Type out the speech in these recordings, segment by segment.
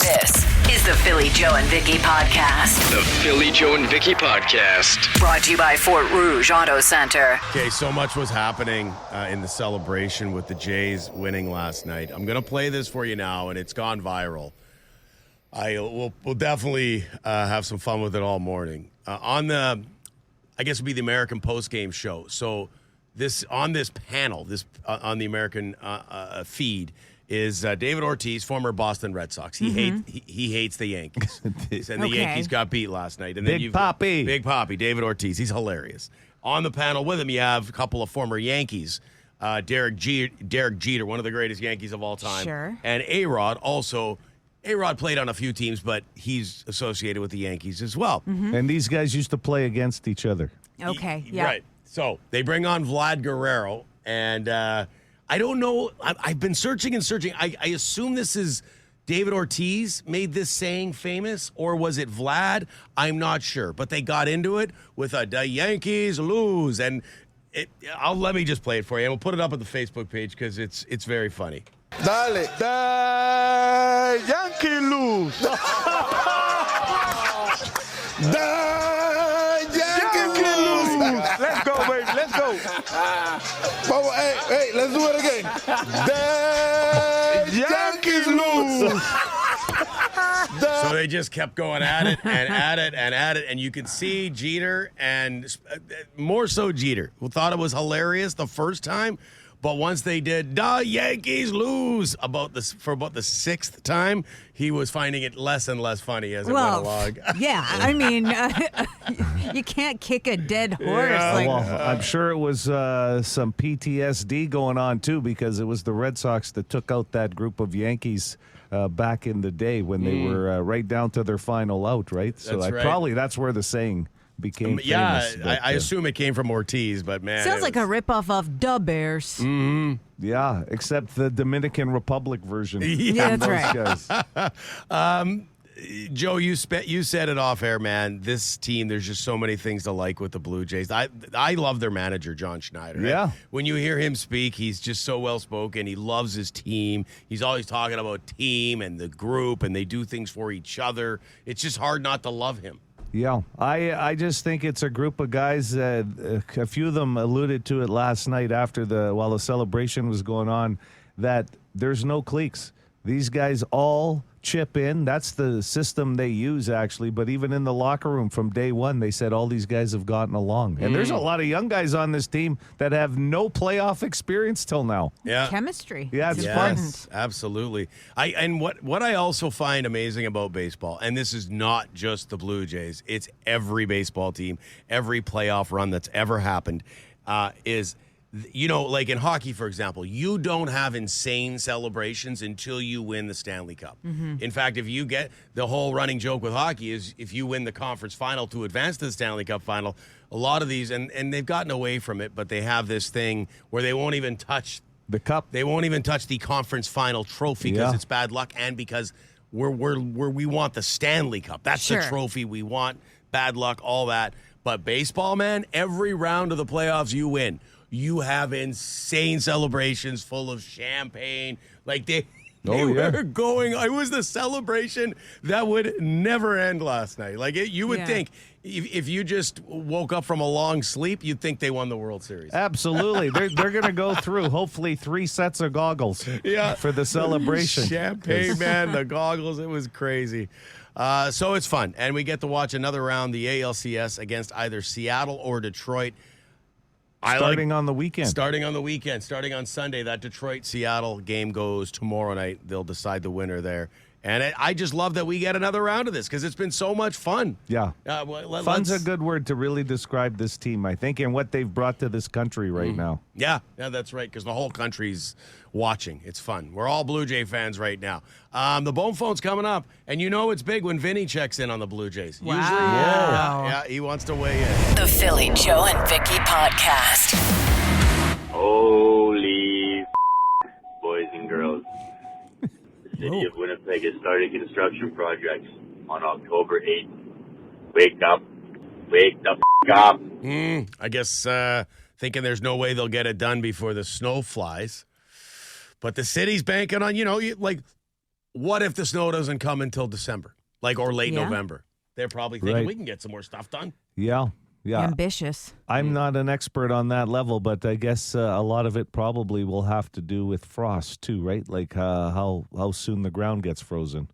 This is the Philly Joe and Vicky Podcast. The Philly Joe and Vicky Podcast. Brought to you by Fort Rouge Auto Center. Okay, so much was happening in the celebration with the Jays winning last night. I'm going to play this for you now, and it's gone viral. We'll definitely have some fun with it all morning. I guess it would be the American postgame show. So on this panel, on the American feed, is David Ortiz, former Boston Red Sox. He hates the Yankees. And the Yankees got beat last night. And then Big Papi, David Ortiz. He's hilarious. On the panel with him, you have a couple of former Yankees. Derek Jeter, one of the greatest Yankees of all time. Sure. And A-Rod also. A-Rod played on a few teams, but he's associated with the Yankees as well. Mm-hmm. And these guys used to play against each other. Okay, yeah. Right. So they bring on Vlad Guerrero, and I don't know. I've been searching and searching. I assume this is David Ortiz made this saying famous, or was it Vlad? I'm not sure. But they got into it with the Yankees lose. And let me just play it for you, and we'll put it up on the Facebook page because it's very funny. Dale. The Yankee lose. The Yankee lose. Let's go, baby. Let's go. Hey, let's do it again. The Yankees lose. So they just kept going at it and at it and at it, and you could see Jeter, and more so Jeter, who thought it was hilarious the first time. But once they did, the Yankees lose for about the sixth time, he was finding it less and less funny as it went along. Yeah, I mean, you can't kick a dead horse. Yeah. Like, Well, I'm sure it was some PTSD going on, too, because it was the Red Sox that took out that group of Yankees back in the day when they were right down to their final out, right? So That's right. Probably that's where the saying became famous. Yeah, but, I assume it came from Ortiz, but man. sounds like a ripoff of Da Bears. Yeah, except the Dominican Republic version. Yeah, that's Those right. guys. Joe, you said it off air, man. This team, there's just so many things to like with the Blue Jays. I love their manager, John Schneider. Yeah. When you hear him speak, he's just so well spoken. He loves his team. He's always talking about team and the group, and they do things for each other. It's just hard not to love him. Yeah, I just think it's a group of guys. A few of them alluded to it last night while the celebration was going on, that there's no cliques. These guys all chip in. That's the system they use, actually. But even in the locker room from day one, they said all these guys have gotten along. And there's a lot of young guys on this team that have no playoff experience till now. Yeah. Chemistry. Yeah, it's Yes, absolutely. What I also find amazing about baseball, and this is not just the Blue Jays, it's every baseball team, every playoff run that's ever happened, is, like in hockey, for example, you don't have insane celebrations until you win the Stanley Cup. In fact, if you get the whole running joke with hockey is if you win the conference final to advance to the Stanley Cup final, a lot of these, and they've gotten away from it, but they have this thing where they won't even touch the cup. They won't even touch the conference final trophy because it's bad luck, and because we want the Stanley Cup. That's the trophy we want. Bad luck, all that. But baseball, man, every round of the playoffs you win, you have insane celebrations full of champagne. Like they were going. It was the celebration that would never end last night. Like you would think if you just woke up from a long sleep, you'd think they won the World Series. Absolutely. They're going to go through, hopefully, 3 sets of goggles for the celebration. Champagne, man, the goggles. It was crazy. So it's fun. And we get to watch another round, the ALCS, against either Seattle or Detroit. Starting on the weekend. Starting on Sunday. That Detroit-Seattle game goes tomorrow night. They'll decide the winner there. And I just love that we get another round of this because it's been so much fun. Yeah. Fun's a good word to really describe this team, I think, and what they've brought to this country right now. Yeah, that's right, because the whole country's watching. It's fun. We're all Blue Jay fans right now. The Bone Phone's coming up, and you know it's big when Vinny checks in on the Blue Jays. Wow. Usually, yeah, he wants to weigh in. The Philly Joe and Vicky Podcast. Holy boys and girls. The city of Winnipeg has started construction projects on October 8th. Wake up. Wake the up. I guess thinking there's no way they'll get it done before the snow flies. But the city's banking on, what if the snow doesn't come until December, or late Yeah. November? They're probably thinking Right. we can get some more stuff done. Yeah. Ambitious. I'm not an expert on that level, but I guess a lot of it probably will have to do with frost too, right? Like how soon the ground gets frozen.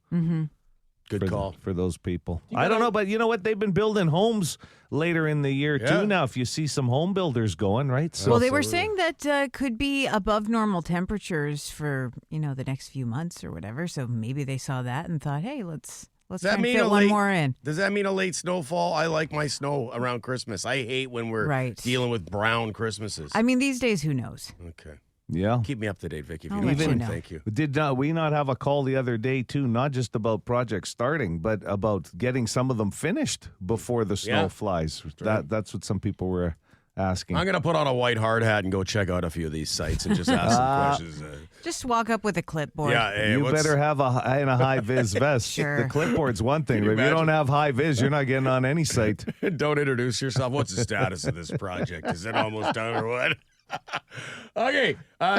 Good call. For those people. I don't know, but you know what? They've been building homes later in the year Yeah. too. Now, if you see some home builders going, right? So Well, they were saying that could be above normal temperatures for the next few months or whatever. So maybe they saw that and thought, hey, let's try and fit one more in. Does that mean a late snowfall? I like my snow around Christmas. I hate when we're Right. dealing with brown Christmases. I mean, these days, who knows? Okay. yeah. Keep me up to date, Vicky. If I'll you let don't you mind. know. Thank you. Did we not have a call the other day too? Not just about projects starting, but about getting some of them finished before the snow Yeah. flies. right. That's what some people were asking. I'm going to put on a white hard hat and go check out a few of these sites and just ask some questions. Just walk up with a clipboard. Yeah, hey, you what's- better have a high vis vest. Sure. The clipboard's one thing, Can you but if you don't imagine? have high vis, you're not getting on any site. Don't introduce yourself. What's the status of this project? Is it almost done or what? Okay,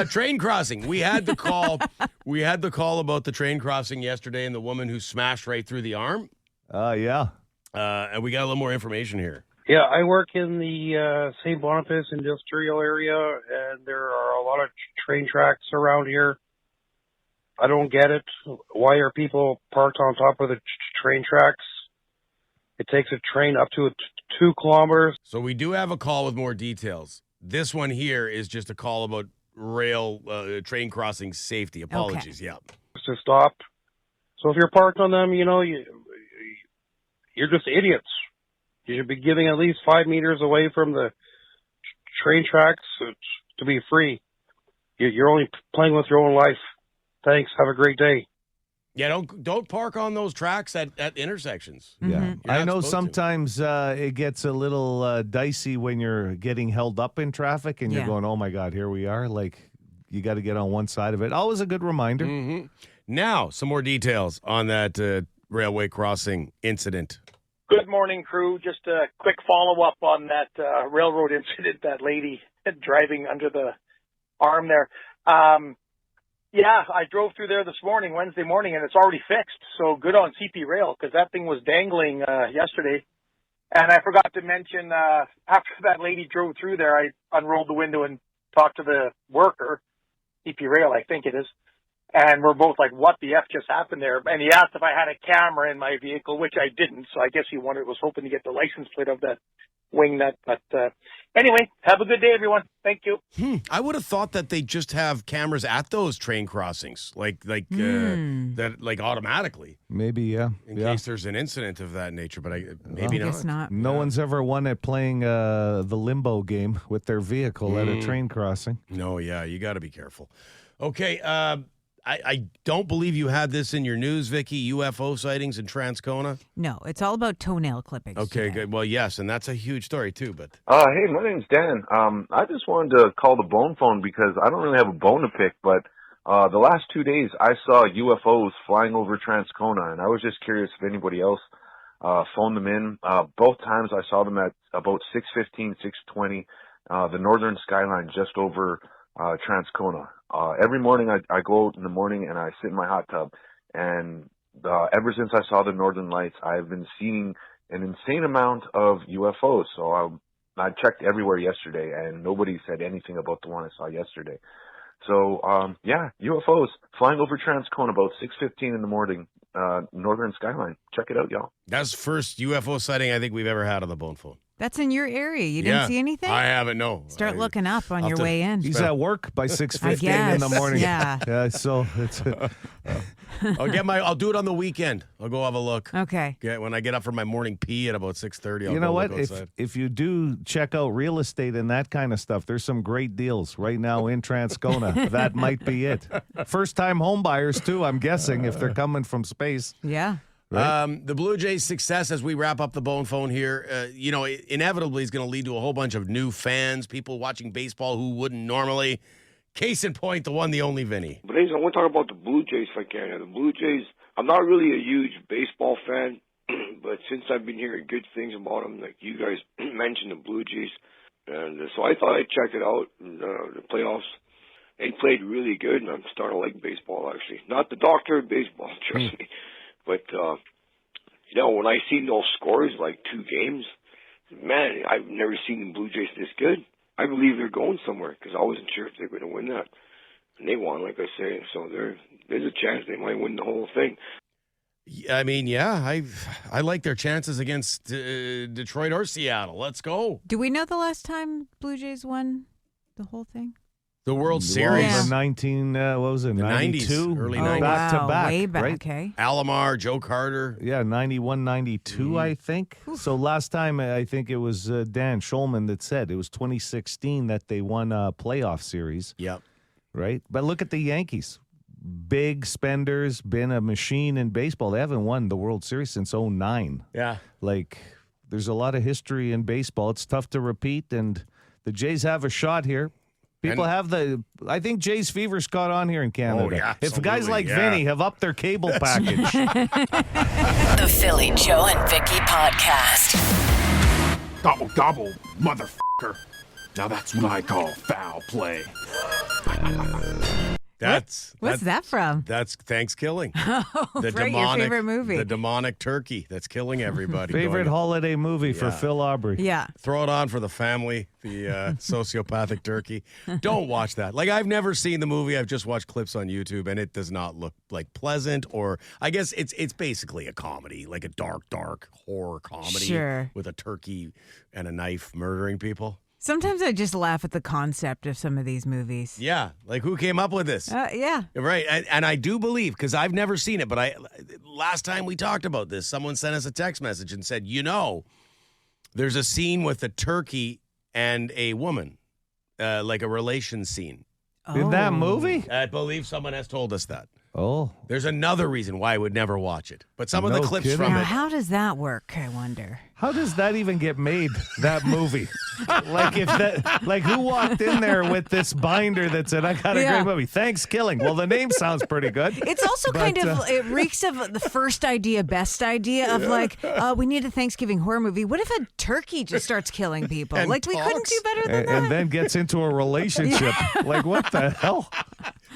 train crossing. We had the call. We had the call about the train crossing yesterday and the woman who smashed right through the arm. Yeah. And we got a little more information here. Yeah, I work in the St. Boniface industrial area, and there are a lot of train tracks around here. I don't get it. Why are people parked on top of the train tracks? It takes a train up to 2 kilometers. So we do have a call with more details. This one here is just a call about rail train crossing safety. Apologies. Yeah. To stop. So if you're parked on them, you're just idiots. You should be giving at least 5 meters away from the train tracks to be free. You're only playing with your own life. Thanks. Have a great day. Yeah, don't park on those tracks at intersections. Yeah. You're I not know supposed to. sometimes it gets a little dicey when you're getting held up in traffic and you're Yeah. going, oh my God, here we are. Like, you got to get on one side of it. Always a good reminder. Mm-hmm. Now, some more details on that railway crossing incident. Good morning, crew. Just a quick follow-up on that railroad incident, that lady driving under the arm there. Yeah, I drove through there this morning, Wednesday morning, and it's already fixed. So good on CP Rail, because that thing was dangling yesterday. And I forgot to mention, after that lady drove through there, I unrolled the window and talked to the worker, CP Rail, I think it is. And we're both like, what the F just happened there? And he asked if I had a camera in my vehicle, which I didn't. So I guess he was hoping to get the license plate of that wing nut. But anyway, have a good day, everyone. Thank you. I would have thought that they just have cameras at those train crossings, like automatically, Maybe, yeah. in yeah. case there's an incident of that nature. But I maybe guess not. No one's ever won at playing the limbo game with their vehicle at a train crossing. No, yeah, you got to be careful. Okay, I don't believe you had this in your news, Vicky. UFO sightings in Transcona. No, it's all about toenail clippings. Okay, today. good. Well, yes, and that's a huge story too. But Hey, my name's Dan. I just wanted to call the bone phone because I don't really have a bone to pick, but the last 2 days I saw UFOs flying over Transcona, and I was just curious if anybody else phoned them in. Both times I saw them at about 6:15, 6:20, the northern skyline just over Transcona. Every morning I go out in the morning and I sit in my hot tub, and ever since I saw the northern lights, I've been seeing an insane amount of UFOs. So I checked everywhere yesterday, and nobody said anything about the one I saw yesterday. So yeah, UFOs flying over Transcona about 6:15 in the morning, northern skyline. Check it out, y'all. that's the first UFO sighting I think we've ever had on the Bone Phone. That's in your area. You didn't see anything? I haven't. No. Start looking up on I'll your have to- way in. He's at work by 6:15 in the guess, morning. yeah. Yeah, so it's I'll do it on the weekend. I'll go have a look. Okay. When I get up for my morning pee at about 6:30. I'll you know go what? look outside. If you do check out real estate and that kind of stuff, there's some great deals right now in Transcona. That might be it. First time home buyers too, I'm guessing, if they're coming from space. Yeah. The Blue Jays' success as we wrap up the Bone Phone here, inevitably is going to lead to a whole bunch of new fans, people watching baseball who wouldn't normally. Case in point, the one, the only Vinny. But ladies, I want to talk about the Blue Jays if I can. The Blue Jays, I'm not really a huge baseball fan, but since I've been hearing good things about them, like you guys mentioned the Blue Jays, and so I thought I'd check it out, the playoffs. They played really good, and I'm starting to like baseball, actually. Not the doctor of baseball, trust me. But, when I seen those scores, like 2 games, man, I've never seen the Blue Jays this good. I believe they're going somewhere because I wasn't sure if they're going to win that. And they won, like I say. So there's a chance they might win the whole thing. I mean, yeah, I like their chances against Detroit or Seattle. Let's go. Do we know the last time Blue Jays won the whole thing? The World Series. Yeah. The 92? 90s, early 90s. Back to back. Way back, right? okay. Alomar, Joe Carter. Yeah, 91, 92, I think. So last time, I think it was Dan Schulman that said it was 2016 that they won a playoff series. Yep. Right? But look at the Yankees. Big spenders, been a machine in baseball. They haven't won the World Series since 2009. Yeah. Like, there's a lot of history in baseball. It's tough to repeat, and the Jays have a shot here. People have I think Jays Fever's caught on here in Canada. Oh, yeah, if guys like absolutely, Vinny have upped their cable package. The Philly Joe and Vicky Podcast. Gobble, gobble, motherfucker. Now that's what I call foul play. What's that from? That's Thanksgiving. Oh, right, your favorite movie. The demonic turkey that's killing everybody. Favorite holiday movie for Phil Aubrey. Yeah. Throw it on for the family, the sociopathic turkey. Don't watch that. Like, I've never seen the movie. I've just watched clips on YouTube, and it does not look like pleasant, or I guess it's basically a comedy, like a dark horror comedy Sure. with a turkey and a knife murdering people. Sometimes I just laugh at the concept of some of these movies. Yeah, like who came up with this? Yeah. Right, and I do believe, because I've never seen it, but last time we talked about this, someone sent us a text message and said, there's a scene with a turkey and a woman, like a relation scene. In that movie? I believe someone has told us that. Oh. There's another reason why I would never watch it. But some of the No clips kidding. from Now, it. how does that work, I wonder? How does that even get made, that movie? Like who walked in there with this binder that said, I got a great movie, Thanksgiving? Well, the name sounds pretty good. It's also it reeks of the first idea, best idea of we need a Thanksgiving horror movie. What if a turkey just starts killing people? And we couldn't do better than that. And then gets into a relationship. Like, what the hell?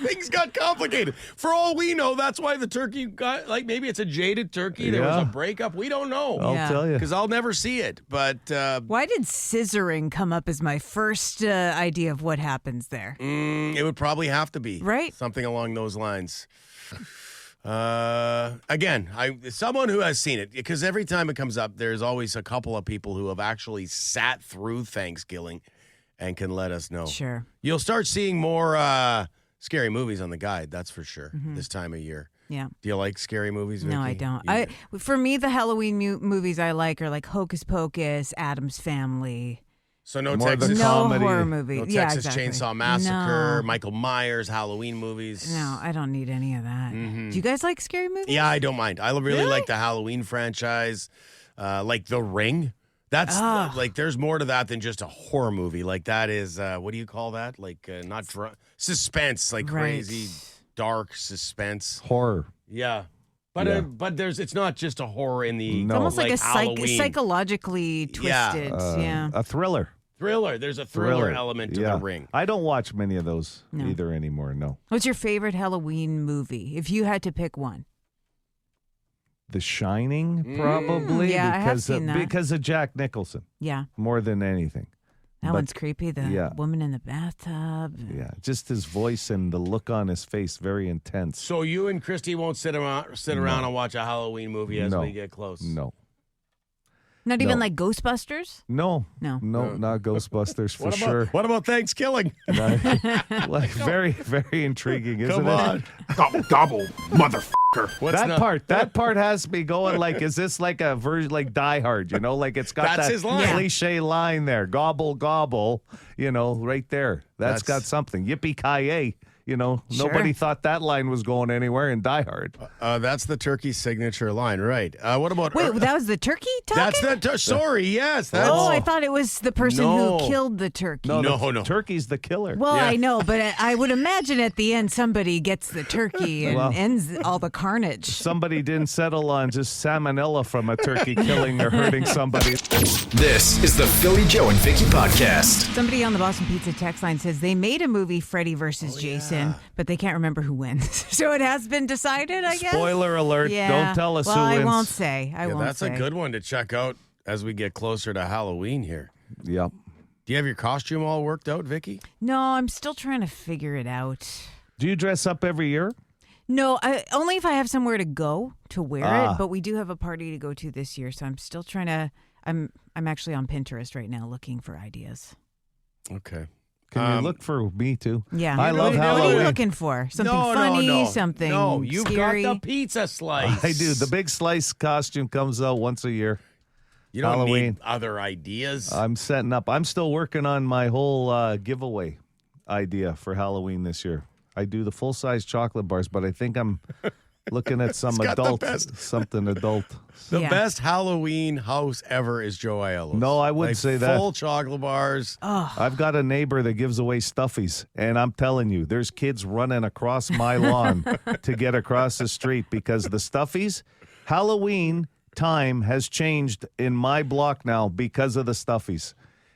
Things got complicated. For all we know, that's why the turkey got, maybe it's a jaded turkey. There was a breakup. We don't know. I'll tell you. Because I'll never see it. But why did scissoring come up as my first idea of what happens there? It would probably have to be. Right. Something along those lines. Again, someone who has seen it, because every time it comes up, there's always a couple of people who have actually sat through Thanksgiving and can let us know. Sure. You'll start seeing more scary movies on the guide, that's for sure, this time of year. Yeah. Do you like scary movies, Vicky? No, I don't. For me, the Halloween movies I like are like Hocus Pocus, Addams Family. So no More Texas, the No comedy. horror movie. no Yeah, Texas exactly. Chainsaw Massacre, No. Michael Myers, Halloween movies. No, I don't need any of that. Mm-hmm. Do you guys like scary movies? Yeah, I don't mind. I really like the Halloween franchise, like The Ring. That's there's more to that than just a horror movie. Like that is what do you call that? Like not suspense, like Right. crazy dark suspense. Horror. Yeah. But Yeah. but it's not just a horror in the No. It's almost like a Halloween. psychologically twisted. Yeah. A thriller. Thriller. There's a thriller element to yeah. The Ring. I don't watch many of those No. either anymore, no. What's your favorite Halloween movie, if you had to pick one? The Shining, probably. Yeah, I have because seen that. Because of Jack Nicholson, Yeah. more than anything. That But- one's creepy. The yeah. woman in the bathtub. Yeah, just his voice and the look on his face, very intense. So you and Christy won't sit around and watch a Halloween movie as No. we get close. No. Not even No. like Ghostbusters? No. No. Not Ghostbusters for What about, sure. What about Thanksgiving? Like very, very intriguing, isn't Come it? on. Gobble, gobble, motherfucker. What's That not- part has me going like, is this like a version like Die Hard? Like it's got That's that his line. cliche line there, gobble gobble. Right there. That's got something. Yippee ki yay. Nobody thought that line was going anywhere in Die Hard. That's the turkey signature line, right? What about? Wait, that was the turkey talking? That's the. Sorry, yes. That's, I thought it was the person who killed the turkey. No. Turkey's the killer. Well, I know, but I would imagine at the end somebody gets the turkey and ends all the carnage. Somebody didn't settle on just salmonella from a turkey killing or hurting somebody. This is the Philly Joe and Vicky podcast. Somebody on the Boston Pizza text line says they made a movie, Freddy versus Jason, but they can't remember who wins. So it has been decided, I guess. Spoiler alert. Yeah. Don't tell us who wins. I won't say. I won't that's say. a good one to check out as we get closer to Halloween here. Yep. Do you have your costume all worked out, Vicky? No, I'm still trying to figure it out. Do you dress up every year? No, only if I have somewhere to go to wear it. But we do have a party to go to this year, so I'm still trying to. I'm actually on Pinterest right now looking for ideas. Okay. Can you look for me too? Yeah. I love Halloween. What are you looking for? Something funny? Something No, you've scary? got the pizza slice. I do. The big slice costume comes out once a year. You don't Halloween. need other ideas. I'm setting up. I'm still working on my whole giveaway idea for Halloween this year. I do the full-size chocolate bars, but I think I'm looking at something adult. The best Halloween house ever is Joe Aiello's. No, I wouldn't say that. Full chocolate bars. I've got a neighbor that gives away stuffies, and I'm telling you, there's kids running across my lawn to get across the street because the stuffies, Halloween time has changed in my block now because of the stuffies.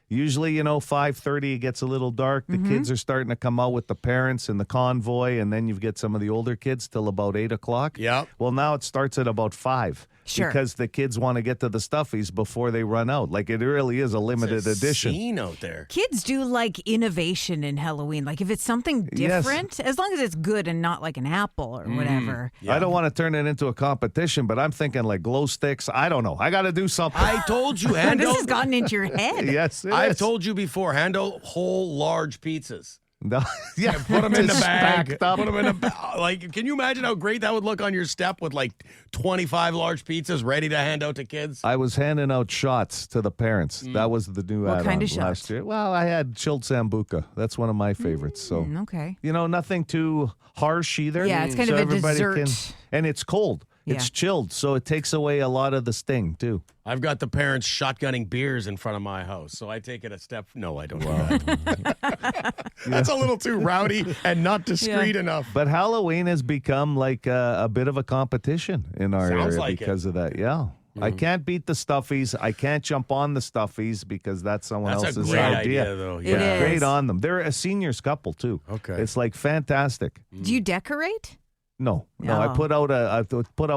Usually, 5:30 it gets a little dark. The kids are starting to come out with the parents and the convoy, and then you get some of the older kids till about 8 o'clock. Yep. Well, now it starts at about 5. Sure. Because the kids want to get to the stuffies before they run out. Like, it really is a limited edition. Scene out there. Kids do like innovation in Halloween. Like if it's something different, as long as it's good and not like an apple or whatever. I don't want to turn it into a competition, but I'm thinking like glow sticks. I don't know. I got to do something. I told you, This has gotten into your head. Yes, I've told you before, handle whole large pizzas. No, yeah, Put them in the bag. stacked up. Put them in a bag. Can you imagine how great that would look on your step with like 25 large pizzas ready to hand out to kids? I was handing out shots to the parents. That was the new add-on kind of last shots? year. Well, I had chilled sambuca. That's one of my favorites. So Okay. nothing too harsh either. Yeah, it's kind of a everybody dessert. and it's cold. It's chilled, so it takes away a lot of the sting too. I've got the parents shotgunning beers in front of my house, so I take it a step. No, I don't do that. That's a little too rowdy and not discreet enough. But Halloween has become like a bit of a competition in our Sounds area like because of that. Yeah. I can't beat the stuffies. I can't jump on the stuffies because that's someone That's a else's great idea, though. It Yeah. is. Great on them. They're a seniors couple too. Okay. It's like fantastic. Do you decorate? No. No. I put out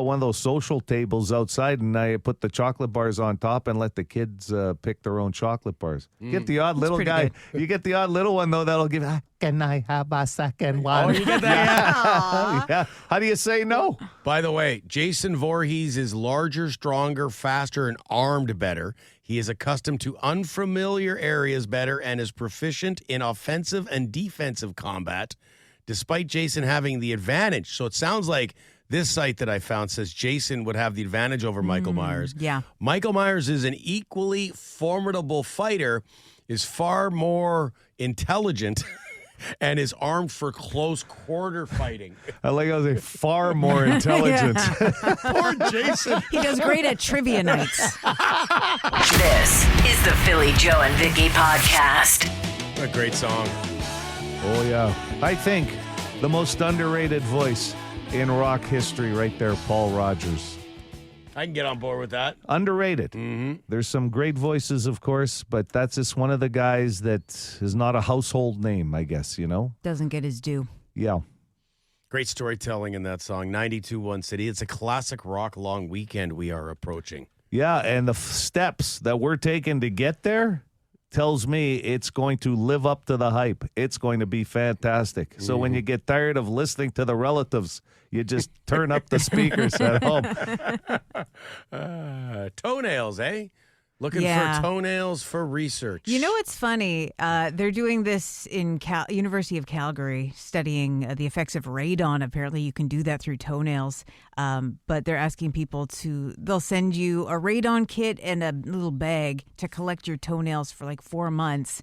one of those social tables outside, and I put the chocolate bars on top and let the kids pick their own chocolate bars. Get the odd little pretty guy. good. You get the odd little one though that'll give. Can I have a second one? Oh, you get that? Yeah. How do you say no? By the way, Jason Voorhees is larger, stronger, faster, and armed better. He is accustomed to unfamiliar areas better and is proficient in offensive and defensive combat, despite Jason having the advantage. So it sounds like this site that I found says Jason would have the advantage over Michael Myers. Yeah. Michael Myers is an equally formidable fighter, is far more intelligent, and is armed for close quarter fighting. I like how they far more intelligent. Poor Jason. He does great at trivia nights. This is the Philly Joe and Vicky podcast. What a great song. Oh yeah. I think the most underrated voice in rock history right there, Paul Rogers. I can get on board with that. Underrated. There's some great voices, of course, but that's just one of the guys that is not a household name, I guess, Doesn't get his due. Yeah. Great storytelling in that song, 92.1 City. It's a classic rock long weekend we are approaching. Yeah, and the steps that we're taking to get there tells me it's going to live up to the hype. It's going to be fantastic. So when you get tired of listening to the relatives, you just turn up the speakers at home. Toenails, eh? Looking Yeah. for toenails for research. You know what's funny? They're doing this in University of Calgary, studying the effects of radon. Apparently, you can do that through toenails. But they're asking people they'll send you a radon kit and a little bag to collect your toenails for like 4 months.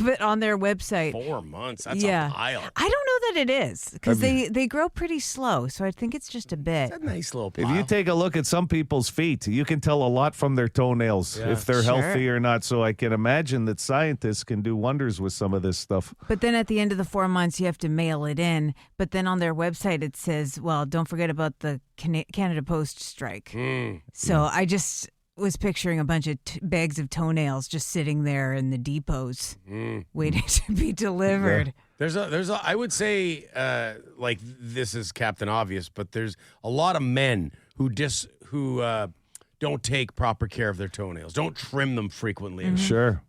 But on their website. 4 months? That's a pile. I don't know that it is because they grow pretty slow. So I think it's just a bit. It's a nice little pile. If you take a look at some people's feet, you can tell a lot from their toenails if they're healthy or not. So I can imagine that scientists can do wonders with some of this stuff. But then at the end of the 4 months, you have to mail it in. But then on their website, it says, well, don't forget about the Canada Post strike. So I just was picturing a bunch of bags of toenails just sitting there in the depots waiting to be delivered. There's a I would say like this is Captain Obvious, but there's a lot of men who don't take proper care of their toenails, don't trim them frequently. Sure.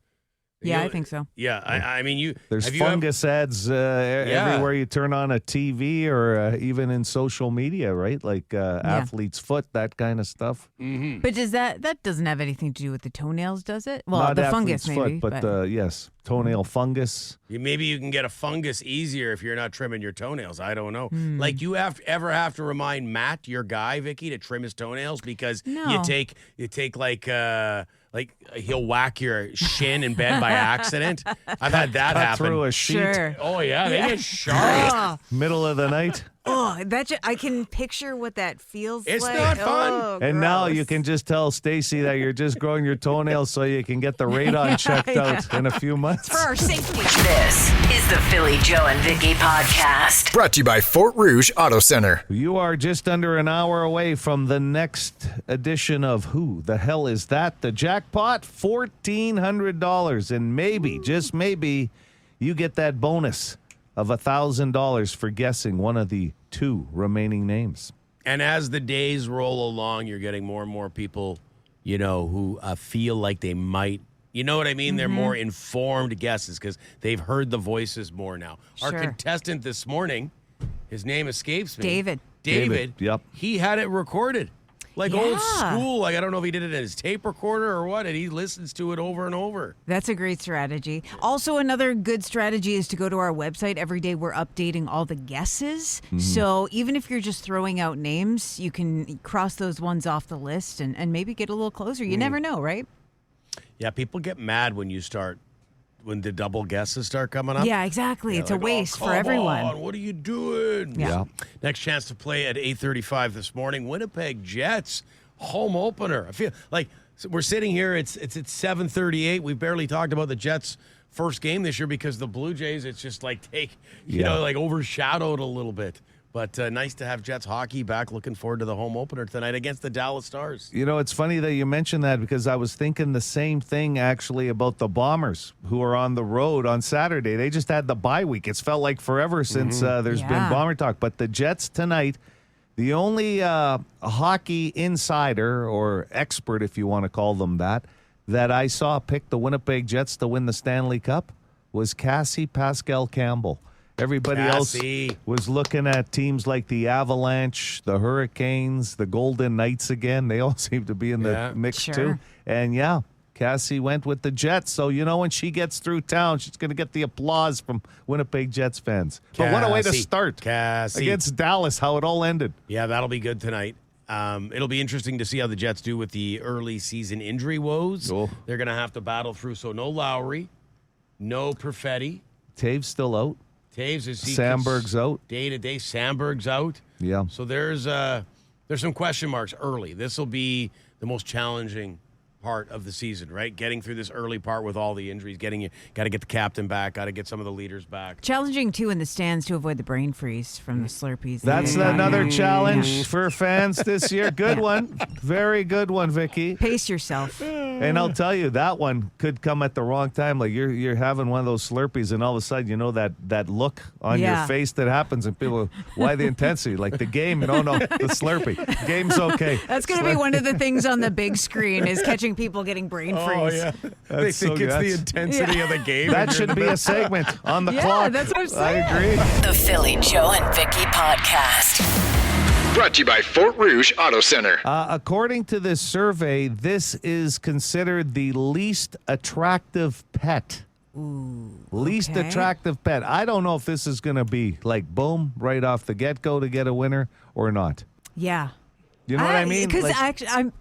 Yeah, I think so. Yeah, I mean, there's fungus ads everywhere you turn on a TV or even in social media, right? Like athlete's foot, that kind of stuff. Mm-hmm. But that doesn't have anything to do with the toenails, does it? Well, Not the athlete's fungus maybe. foot, but yes, toenail fungus. Maybe you can get a fungus easier if you're not trimming your toenails. I don't know. Like you ever have to remind Matt, your guy, Vicky, to trim his toenails because you take like he'll whack your shin in bed by accident. I've had that happen. Through a sheet. Sure. Oh yeah, they get sharp. Middle of the night. Oh, I can picture what that feels It's like. not fun. Oh, And now gross. you can just tell Stacy that you're just growing your toenails so you can get the radon checked out in a few months. For our safety. This is the Philly Joe and Vicky podcast. Brought to you by Fort Rouge Auto Center. You are just under an hour away from the next edition of Who the Hell Is That? The jackpot, $1,400. And maybe, just maybe, you get that bonus of $1,000 for guessing one of the 2 remaining names. And as the days roll along, you're getting more and more people, who feel like they might. You know what I mean? They're more informed guesses because they've heard the voices more now. Sure. Our contestant this morning, his name escapes me. David. Yep. He had it recorded. Like old school. Like, I don't know if he did it in his tape recorder or what, and he listens to it over and over. That's a great strategy. Also, another good strategy is to go to our website. Every day we're updating all the guesses. So even if you're just throwing out names, you can cross those ones off the list and maybe get a little closer. You never know, right? Yeah, people get mad when the double guesses start coming up. Yeah, exactly. It's like, a waste oh, for everyone. On, what are you doing? Yeah. Next chance to play at 8:35 this morning. Winnipeg Jets home opener. I feel like we're sitting here. It's at 7:38. We've barely talked about the Jets' first game this year because the Blue Jays. It's just like overshadowed a little bit. But nice to have Jets hockey back. Looking forward to the home opener tonight against the Dallas Stars. It's funny that you mentioned that because I was thinking the same thing actually about the Bombers who are on the road on Saturday. They just had the bye week. It's felt like forever since there's been Bomber talk. But the Jets tonight, the only hockey insider or expert, if you want to call them that I saw pick the Winnipeg Jets to win the Stanley Cup was Cassie Pascal Campbell. Everybody else was looking at teams like the Avalanche, the Hurricanes, the Golden Knights again. They all seem to be in the mix too. And Cassie went with the Jets. So, when she gets through town, she's going to get the applause from Winnipeg Jets fans. But what a way to start against Dallas, how it all ended. Yeah, that'll be good tonight. It'll be interesting to see how the Jets do with the early season injury woes. They're going to have to battle through. So no Lowry, no Perfetti. Taves still out. Taves is Sandberg's out. Day to day. Sandberg's out. Yeah. So there's some question marks early. This will be the most challenging part of the season, right? Getting through this early part with all the injuries, got to get the captain back, got to get some of the leaders back. Challenging too in the stands to avoid the brain freeze from the Slurpees. That's another challenge for fans this year. Good one. Very good one, Vicky. Pace yourself. And I'll tell you, that one could come at the wrong time. Like you're having one of those Slurpees, and all of a sudden, that look on your face that happens, and people, why the intensity? Like the game, no, the Slurpee. Game's okay. That's going to be one of the things on the big screen is catching people getting brain freeze. Oh, yeah. They think it's the intensity of the game. That should be a segment on the clock. Yeah, that's what I'm saying. I agree. The Philly Joe and Vicky podcast. Brought to you by Fort Rouge Auto Center. According to this survey, this is considered the least attractive pet. Least attractive pet. I don't know if this is going to be like boom right off the get-go to get a winner or not. Yeah. You know what I mean? Because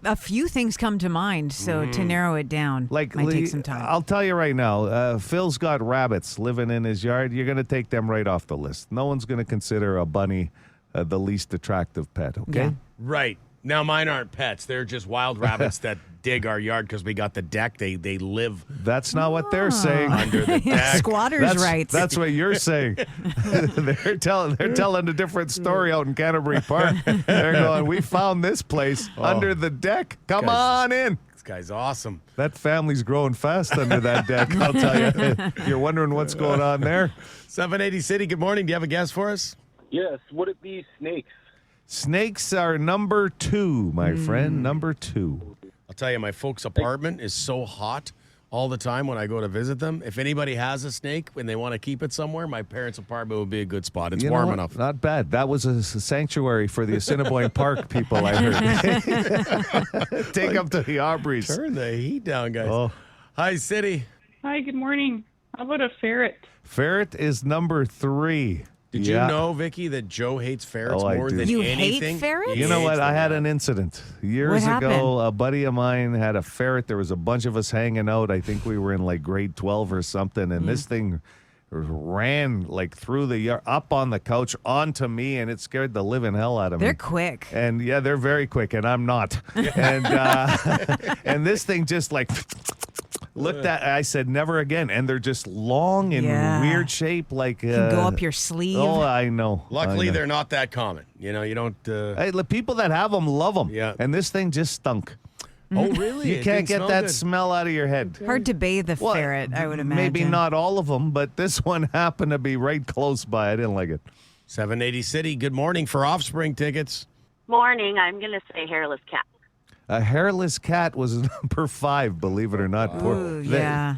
a few things come to mind, so to narrow it down might take some time. I'll tell you right now, Phil's got rabbits living in his yard. You're going to take them right off the list. No one's going to consider a bunny the least attractive pet, okay? Yeah. Right. Now, mine aren't pets. They're just wild rabbits that dig our yard because we got the deck. They live That's not what they're saying. under the deck. Squatters' rights. That's what you're saying. they're telling a different story out in Canterbury Park. They're going, we found this place under the deck. Come on in. This guy's awesome. That family's growing fast under that deck, I'll tell you. You're wondering what's going on there. 780 City, good morning. Do you have a guess for us? Yes. Would it be snakes? Snakes are number 2, my friend. Number 2. I'll tell you, my folks' apartment is so hot all the time when I go to visit them. If anybody has a snake and they want to keep it somewhere, my parents' apartment would be a good spot. It's warm enough. Not bad. That was a sanctuary for the Assiniboine Park people, I heard. Take them to the Aubreys. Turn the heat down, guys. Oh. Hi, City. Hi, good morning. How about a ferret? Ferret is number 3. Did you know, Vicky, that Joe hates ferrets more than You anything? hate ferrets? You know what? I had an incident. Years ago, a buddy of mine had a ferret. There was a bunch of us hanging out. I think we were in like grade 12 or something. And this thing ran like through the yard, up on the couch, onto me, and it scared the living hell out of me. They're quick. And yeah, they're very quick, and I'm not. And and this thing just like looked at. I said, never again. And they're just long and weird shape, like can go up your sleeve. Oh, I know. Luckily, they're not that common. You know, you don't. Hey, the people that have them love them. Yeah. And this thing just stunk. Oh, really? You It can't didn't get smell that good. smell out of your head. Hard to bathe a Well, ferret, I would imagine. Maybe not all of them, but this one happened to be right close by. I didn't like it. 780 City, good morning for Offspring tickets. Morning. I'm going to say hairless cat. A hairless cat was number 5, believe it or not. Ooh, yeah.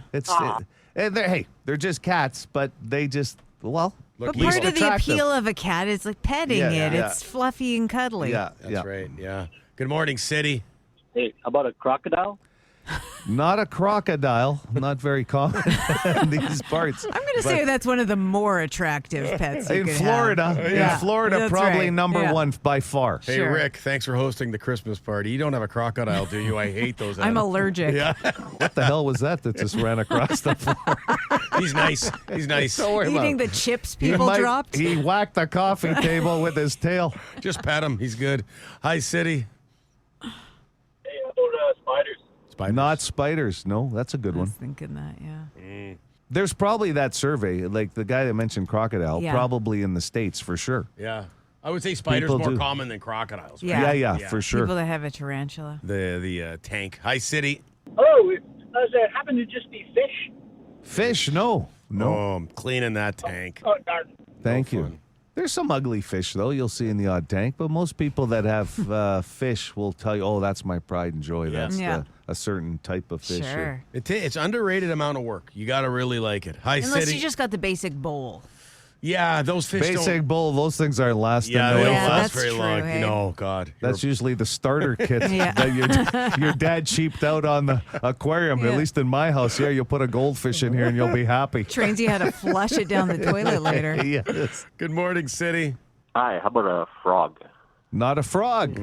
They're just cats, but they just, well, Look, But part of the appeal of a cat is like petting Yeah, it. yeah. It's fluffy and cuddly. Yeah, That's right, yeah. Good morning, City. Hey, how about a crocodile? Not a crocodile. Not very common in these parts. I'm going to say that's one of the more attractive pets you In could Florida, have. in Florida, That's probably right. number Yeah. 1 by far. Hey, Rick, thanks for hosting the Christmas party. You don't have a crocodile, do you? I hate those. I'm allergic. Yeah. What the hell was that just ran across the floor? He's nice. He's nice. Don't worry about Eating it. the chips He people might- dropped. He whacked the coffee table with his tail. Just pet him. He's good. Hi, City. Hey, how about spiders? Spiders. Not spiders. No, that's a good I was one. thinking that, yeah. There's probably that survey, like the guy that mentioned crocodile, Yeah. probably in the States for sure. Yeah. I would say spiders People more do. common than crocodiles. Right? Yeah. Yeah, Yeah. for sure. People that have a tarantula. The tank. Hi, City. Oh, does it happen to just be fish? Fish, no. Oh, I'm cleaning that tank. Oh, darn. Thank you. fun. There's some ugly fish, though, you'll see in the odd tank, but most people that have fish will tell you, oh, that's my pride and joy. That's Yeah. a certain type of fish. Sure. It's underrated amount of work. You got to really like it. Hi, Unless City. you just got the basic bowl. Yeah, those fish Basic don't. bowl, those things aren't lasting. Yeah, they no don't way. last that's very true, long. hey? No, God. That's usually the starter kit Yeah. that your dad cheaped out on the aquarium. Yeah. At least in my house, yeah, you'll put a goldfish in here and you'll be happy. Trains you how to flush it down the toilet later. Yes. Good morning, City. Hi, how about a frog? Not a frog.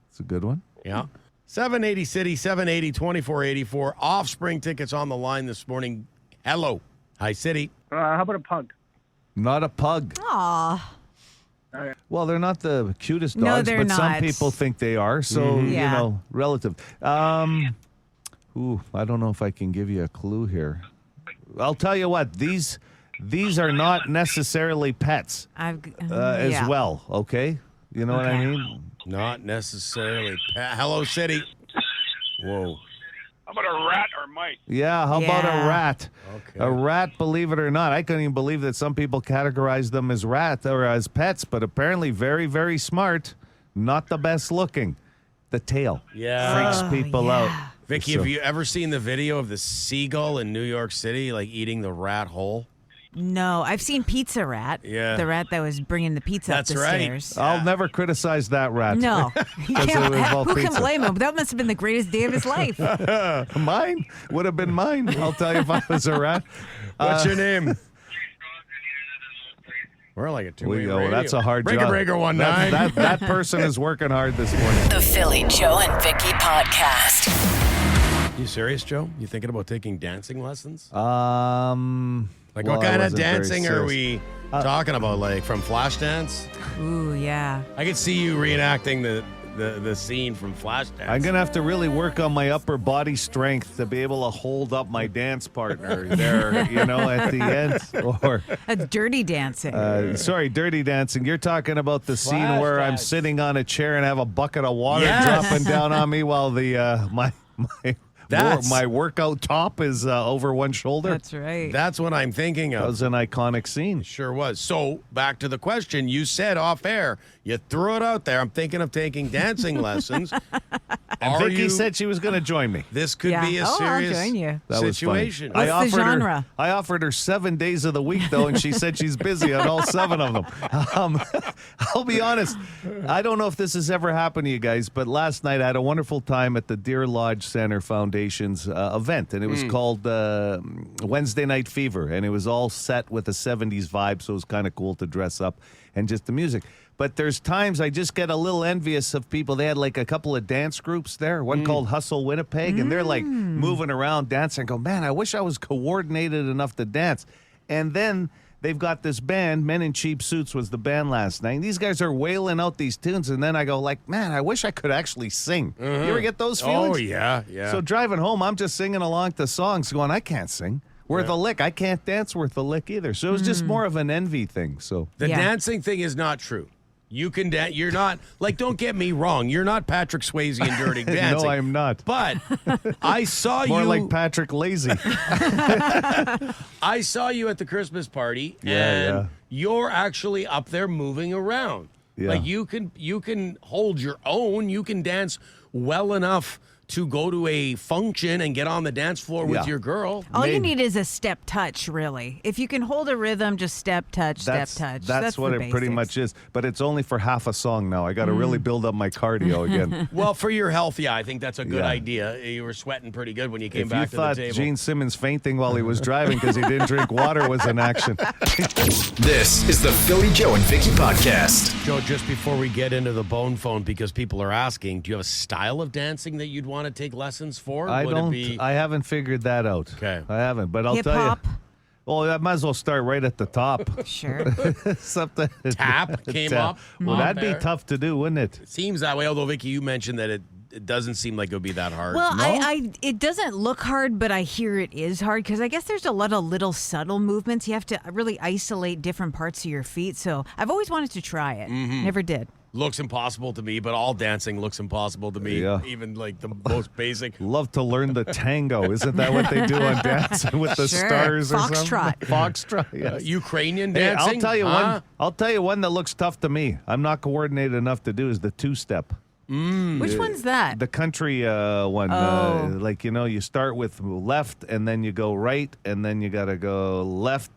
It's a good one. Yeah. 780 City, 780 2484. Offspring tickets on the line this morning. Hello. Hi, City. How about a pug? Not a pug. Aw. Well, they're not the cutest dogs, No, they're but some not. people think they are. So, you Yeah. know, relative. I don't know if I can give you a clue here. I'll tell you what, these are not necessarily pets as yeah. well, okay? You know what I mean? Not necessarily. Hello, City. Whoa. How about a rat or mice? Yeah, how about Yeah. a rat? Okay. A rat, believe it or not. I couldn't even believe that some people categorize them as rat or as pets, but apparently very, very smart. Not the best looking. The tail Yeah. freaks people yeah. out. Vicky, So- have you ever seen the video of the seagull in New York City, like eating the rat whole? No, I've seen Pizza Rat. Yeah. The rat that was bringing the pizza That's up the right. stairs. I'll never criticize that rat. No. You 'Cause can't- it involved who can pizza. blame him? That must have been the greatest day of his life. Mine would have been mine. I'll tell you if I was a rat. What's your name? We're like a two-way Well, radio. that's a hard Breaker, job. Breaker 1-9. That person is working hard this morning. The Philly Joe and Vicky Podcast. You serious, Joe? You thinking about taking dancing lessons? Like what kind of dancing are we talking about? Like from Flashdance? Ooh, yeah. I could see you reenacting the scene from Flashdance. I'm going to have to really work on my upper body strength to be able to hold up my dance partner there, at the end. Or That's dirty dancing. Dirty dancing. You're talking about the scene where I'm sitting on a chair and have a bucket of water dropping down on me while the my workout top is over one shoulder. That's right. That's what I'm thinking of. That was an iconic scene. Sure was. So back to the question. You said off air. You threw it out there. I'm thinking of taking dancing lessons. And Vicky said she was going to join me. This could be a serious I'll join you. situation. What's the genre? I offered her 7 days of the week, though, and she said she's busy on all 7 of them. I'll be honest. I don't know if this has ever happened to you guys, but last night I had a wonderful time at the Deer Lodge Center Foundation's event, and it was called Wednesday Night Fever, and it was all set with a 70s vibe, so it was kind of cool to dress up and just the music. But there's times I just get a little envious of people. They had like a couple of dance groups there, one called Hustle Winnipeg, and they're like moving around dancing. I go, man, I wish I was coordinated enough to dance. And then they've got this band, Men in Cheap Suits was the band last night. And these guys are wailing out these tunes, and then I go like, man, I wish I could actually sing. You ever get those feelings? Oh, yeah. So driving home, I'm just singing along to songs going, I can't sing worth a lick. I can't dance worth a lick either. So it was just more of an envy thing. So The dancing thing is not true. You can dance. You're not, don't get me wrong. You're not Patrick Swayze in Dirty Dancing. No, I'm not. But I saw you. More like Patrick Lazy. I saw you at the Christmas party, and you're actually up there moving around. Yeah. Like you can hold your own. You can dance well enough to go to a function and get on the dance floor with your girl. All you need is a step touch, really. If you can hold a rhythm, just step touch, step touch. That's what the it pretty much is. But it's only for half a song now. I got to really build up my cardio again. Well, for your health, I think that's a good idea. You were sweating pretty good when you came back to the table. If you thought Gene Simmons fainting while he was driving because he didn't drink water was an action. This is the Philly Joe and Vicky Podcast. Joe, just before we get into the bone phone, because people are asking, do you have a style of dancing that you'd want to take lessons for? I haven't figured that out. Okay. I haven't, but I'll tell you. Hip-hop? Well, I might as well start right at the top. Sure. Something. Tap came up. Well, that'd be tough to do, wouldn't it? It seems that way, although, Vicky, you mentioned that it doesn't seem like it would be that hard. Well, it doesn't look hard, but I hear it is hard because I guess there's a lot of little subtle movements. You have to really isolate different parts of your feet. So I've always wanted to try it. Never did. Looks impossible to me, but all dancing looks impossible to me. Yeah. Even like the most basic. Love to learn the tango. Isn't that what they do on Dancing with the Stars or something? Foxtrot. Yes. Ukrainian Hey, dancing. I'll tell you one. I'll tell you one that looks tough to me. I'm not coordinated enough to do is the two-step. Which one's that? The country one. You start with left and then you go right and then you got to go left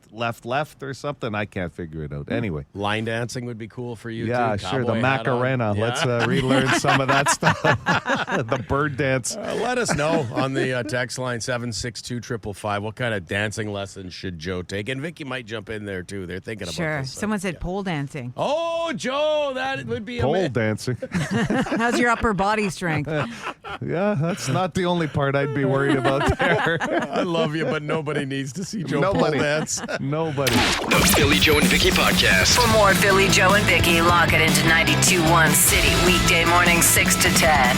or something. I can't figure it out. Anyway. Line dancing would be cool for you, yeah, too. sure. The Cowboy hat on. Macarena. Yeah. Let's relearn some of that stuff. The bird dance. Let us know on the text line 762-555. What kind of dancing lessons should Joe take? And Vicky might jump in there, too. They're thinking about Sure. this. Someone said pole dancing. Oh, Joe, that would be Pole dancing. How's your upper body strength? Yeah, that's not the only part I'd be worried about there. I love you, but nobody needs to see Joe pole dance. Nobody. The Philly Joe and Vicky Podcast. For more Philly Joe and Vicky, lock it into 92.1 City weekday morning 6 to 10.